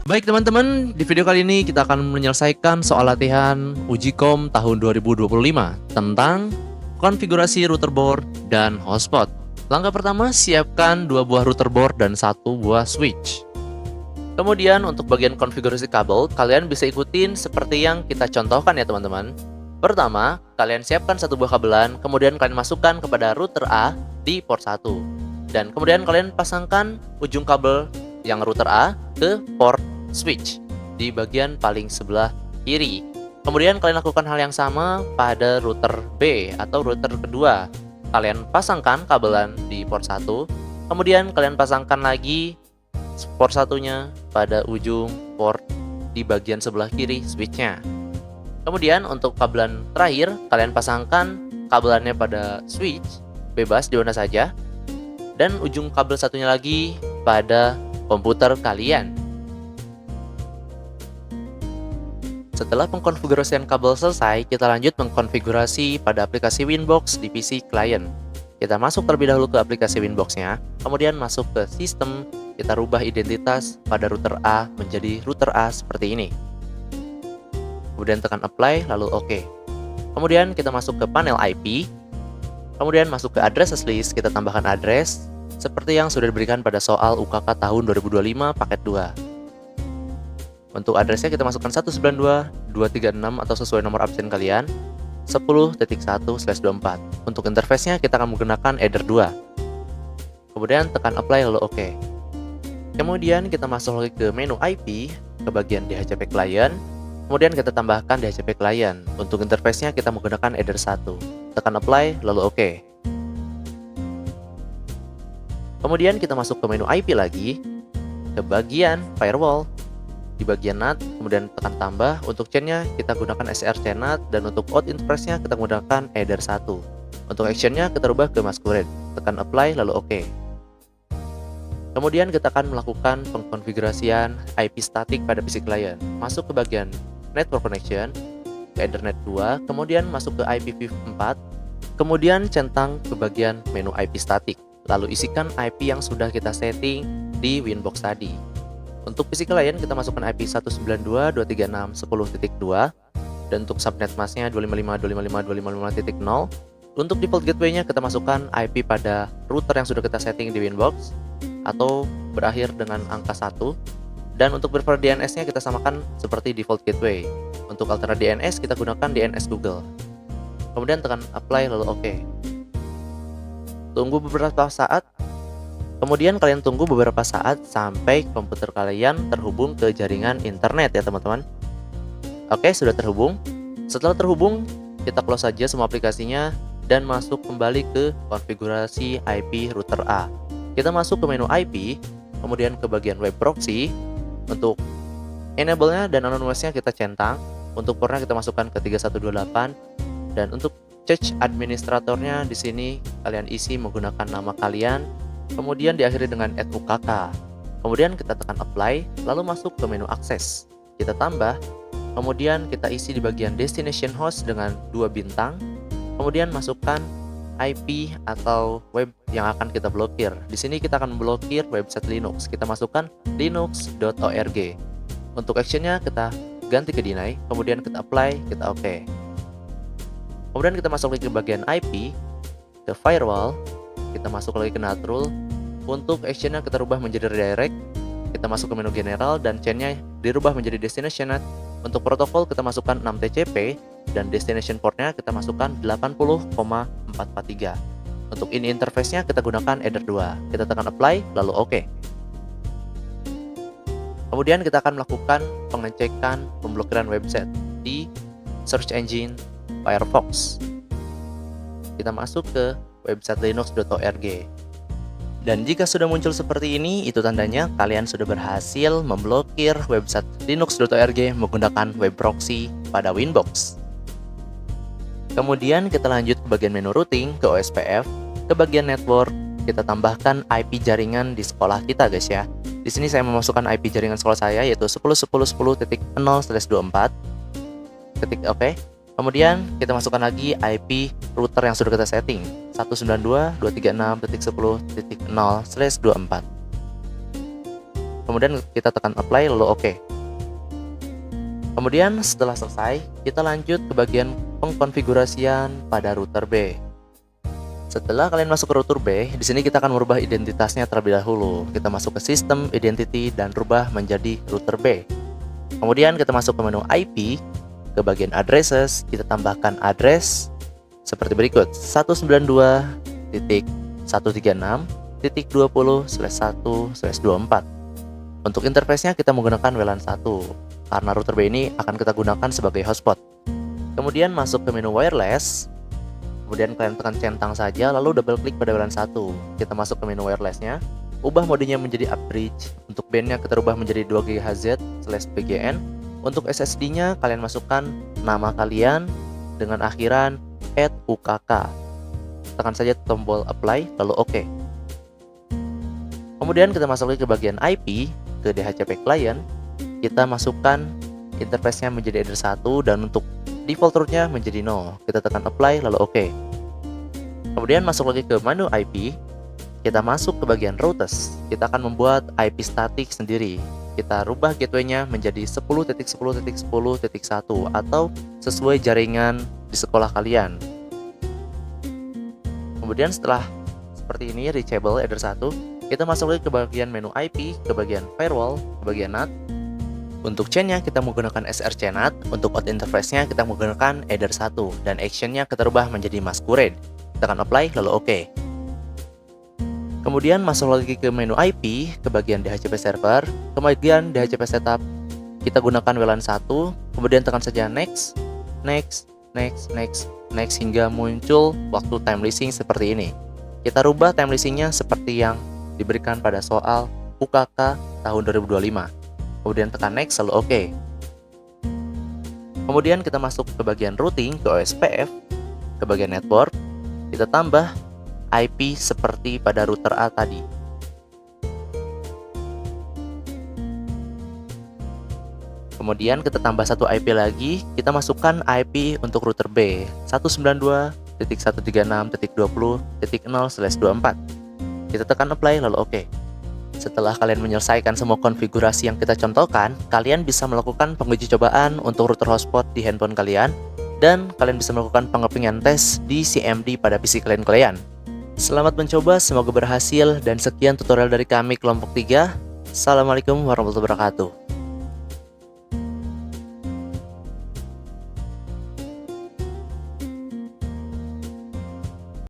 Baik teman-teman, di video kali ini kita akan menyelesaikan soal latihan uji kom tahun 2025 tentang konfigurasi router board dan hotspot. Langkah pertama, siapkan 2 buah router board dan 1 buah switch. Kemudian untuk bagian konfigurasi kabel, kalian bisa ikutin seperti yang kita contohkan ya teman-teman. Pertama, kalian siapkan 1 buah kabelan, kemudian kalian masukkan kepada router A di port 1. Dan kemudian kalian pasangkan ujung kabel yang router A ke port switch di bagian paling sebelah kiri. Kemudian kalian lakukan hal yang sama pada router B atau router kedua. Kalian pasangkan kabelan di port 1, kemudian kalian pasangkan lagi port satunya pada ujung port di bagian sebelah kiri switchnya. Kemudian untuk kabelan terakhir, kalian pasangkan kabelannya pada switch bebas di mana saja, dan ujung kabel satunya lagi pada komputer kalian. Setelah pengkonfigurasian kabel selesai, kita lanjut mengkonfigurasi pada aplikasi Winbox di PC client. Kita masuk terlebih dahulu ke aplikasi Winbox-nya, kemudian masuk ke sistem, kita rubah identitas pada router A menjadi router A seperti ini. Kemudian tekan apply, lalu OK. Kemudian kita masuk ke panel IP, kemudian masuk ke address list, kita tambahkan address, seperti yang sudah diberikan pada soal UKK tahun 2025 paket 2. Untuk addressnya kita masukkan 192.236 atau sesuai nomor absen kalian 10.1/24. Untuk interface-nya kita akan menggunakan header 2. Kemudian tekan apply lalu OK. Kemudian kita masuk lagi ke menu IP, ke bagian DHCP client. Kemudian kita tambahkan DHCP client. Untuk interface-nya kita menggunakan header 1. Tekan apply lalu OK. Kemudian kita masuk ke menu IP lagi, ke bagian firewall. Di bagian NAT, kemudian tekan tambah. Untuk chain-nya kita gunakan SRC NAT, dan untuk out interface-nya kita menggunakan header 1. Untuk action-nya kita rubah ke masquerade. Tekan apply lalu OK. Kemudian kita akan melakukan pengkonfigurasian IP static pada PC client. Masuk ke bagian network connection, ke Ethernet 2, kemudian masuk ke IPv4, kemudian centang ke bagian menu IP static. Lalu isikan IP yang sudah kita setting di Winbox tadi. Untuk PC client kita masukkan IP 192.236.10.2, dan untuk subnet masknya 255.255.255.0. Untuk default gateway-nya kita masukkan IP pada router yang sudah kita setting di Winbox atau berakhir dengan angka 1. Dan untuk prefer DNS-nya kita samakan seperti default gateway. Untuk alternate DNS kita gunakan DNS Google. Kemudian tekan apply lalu OK. Tunggu beberapa saat. Kemudian kalian tunggu beberapa saat sampai komputer kalian terhubung ke jaringan internet ya teman-teman. Oke, sudah terhubung. Setelah terhubung, kita close saja semua aplikasinya dan masuk kembali ke konfigurasi IP router A. Kita masuk ke menu IP, kemudian ke bagian web proxy. Untuk enable-nya dan anonymous-nya kita centang. Untuk portnya kita masukkan ke 3128, dan untuk church administratornya di sini kalian isi menggunakan nama kalian. Kemudian diakhiri dengan @ukk. Kemudian kita tekan apply, lalu masuk ke menu akses. Kita tambah, kemudian kita isi di bagian destination host dengan 2 bintang. Kemudian masukkan IP atau web yang akan kita blokir. Di sini kita akan memblokir website Linux. Kita masukkan linux.org. Untuk actionnya kita ganti ke deny, kemudian kita apply, kita OK. Kemudian kita masuk lagi ke bagian IP, ke firewall. Kita masuk lagi ke NAT rule. Untuk actionnya kita rubah menjadi redirect. Kita masuk ke menu general dan chainnya dirubah menjadi destination NAT. Untuk protokol kita masukkan 6 TCP dan destination portnya kita masukkan 80,443. Untuk ini interface-nya kita gunakan header 2. Kita tekan apply lalu OK. Kemudian kita akan melakukan pengecekan pemblokiran website di search engine Firefox. Kita masuk ke website linux.org. Dan jika sudah muncul seperti ini, itu tandanya kalian sudah berhasil memblokir website linux.org menggunakan web proxy pada Winbox. Kemudian kita lanjut ke bagian menu routing, ke OSPF, ke bagian network, kita tambahkan IP jaringan di sekolah kita guys ya. Di sini saya memasukkan IP jaringan sekolah saya yaitu 10.10.10.0/24. Ketik OK. Kemudian kita masukkan lagi IP router yang sudah kita setting 192.236.10.0/24. kemudian kita tekan apply lalu oke. Kemudian setelah selesai, kita lanjut ke bagian pengkonfigurasian pada router B. Setelah kalian masuk ke router B, di sini kita akan merubah identitasnya terlebih dahulu. Kita masuk ke sistem, identity, dan rubah menjadi router B. Kemudian kita masuk ke menu IP, ke bagian addresses, kita tambahkan address seperti berikut: 192.136.20/1/24. Untuk interface-nya kita menggunakan WLAN 1 karena router B ini akan kita gunakan sebagai hotspot. Kemudian masuk ke menu wireless. Kemudian kalian tekan centang saja lalu double klik pada WLAN 1. Kita masuk ke menu wireless-nya. Ubah modenya menjadi upbridge. Untuk bandnya kita ubah menjadi 2 GHz/PGN. Untuk SSD-nya kalian masukkan nama kalian dengan akhiran @ukk. Tekan saja tombol apply lalu oke. Kemudian kita masuk lagi ke bagian IP, ke DHCP client. Kita masukkan interface-nya menjadi header 1 dan untuk default root-nya menjadi 0. Kita tekan apply lalu oke. Kemudian masuk lagi ke menu IP. Kita masuk ke bagian routers. Kita akan membuat IP static sendiri. Kita rubah gateway-nya menjadi 10.10.10.1 atau sesuai jaringan di sekolah kalian. Kemudian setelah seperti ini reachable header 1, kita masuk lagi ke bagian menu IP, ke bagian firewall, ke bagian NAT. Untuk chain-nya kita menggunakan SRC NAT, untuk out interface-nya kita menggunakan header 1 dan action-nya kita rubah menjadi masquerade. Tekan apply lalu oke. Kemudian masuk lagi ke menu IP, ke bagian DHCP server, ke bagian DHCP setup. Kita gunakan WLAN 1, kemudian tekan saja next, next, next, next, next hingga muncul waktu time leasing seperti ini. Kita rubah time leasing-nya seperti yang diberikan pada soal UKK tahun 2025. Kemudian tekan next lalu oke. Kemudian kita masuk ke bagian routing, ke OSPF, ke bagian network. Kita tambah IP seperti pada router A tadi. Kemudian kita tambah satu IP lagi, kita masukkan IP untuk router B 192.136.20.0/24. Kita tekan apply lalu oke. Setelah kalian menyelesaikan semua konfigurasi yang kita contohkan, kalian bisa melakukan penguji cobaan untuk router hotspot di handphone kalian, dan kalian bisa melakukan pengepingan tes di CMD pada PC kalian. Selamat mencoba, semoga berhasil, dan sekian tutorial dari kami kelompok 3. Assalamualaikum warahmatullahi wabarakatuh.